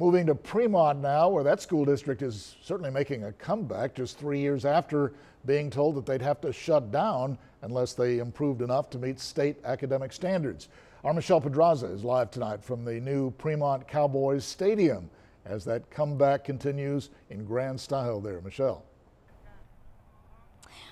Moving to Premont now, where that school district is certainly making a comeback just 3 years after being told that they'd have to shut down unless they improved enough to meet state academic standards. Our Michelle Pedraza is live tonight from the new Premont Cowboys Stadium as that comeback continues in grand style there. Michelle.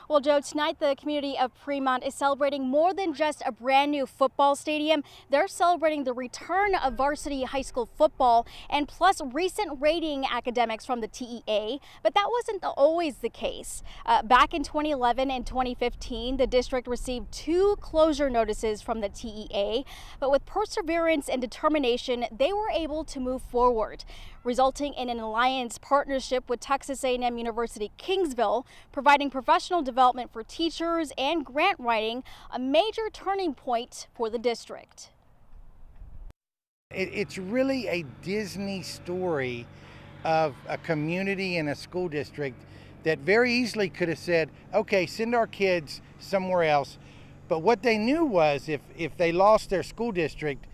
Well, Joe, tonight the community of Premont is celebrating more than just a brand new football stadium. They're celebrating the return of varsity high school football and plus recent rating academics from the TEA. But that wasn't always the case. Back in 2011 and 2015, the district received 2 closure notices from the TEA. But with perseverance and determination, they were able to move forward, resulting in an alliance partnership with Texas A&M University Kingsville, providing professional development for teachers and grant writing, a major turning point for the district. It's really a Disney story of a community and a school district that very easily could have said, okay, send our kids somewhere else. But what they knew was if they lost their school district,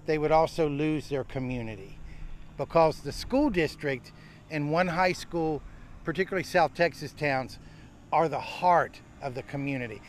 they would also lose their community. Because the school district and one high school, particularly South Texas towns, are the heart of the community.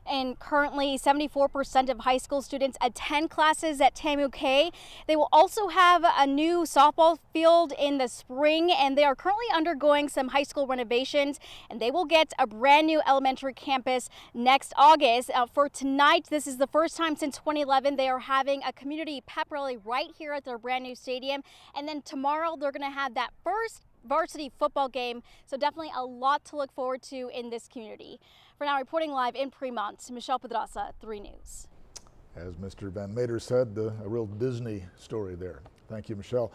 And currently 74% of high school students attend classes at TAMU-K. They will also have a new softball field in the spring, and they are currently undergoing some high school renovations, and they will get a brand new elementary campus next August. For tonight, this is the first time since 2011 they are having a community pep rally right here at their brand new stadium. And then tomorrow they're going to have that first varsity football game, so definitely a lot to look forward to in this community. For now, reporting live in Premont, Michelle Pedraza, 3 News. As Mr. Van Mater said, a real Disney story there. Thank you, Michelle.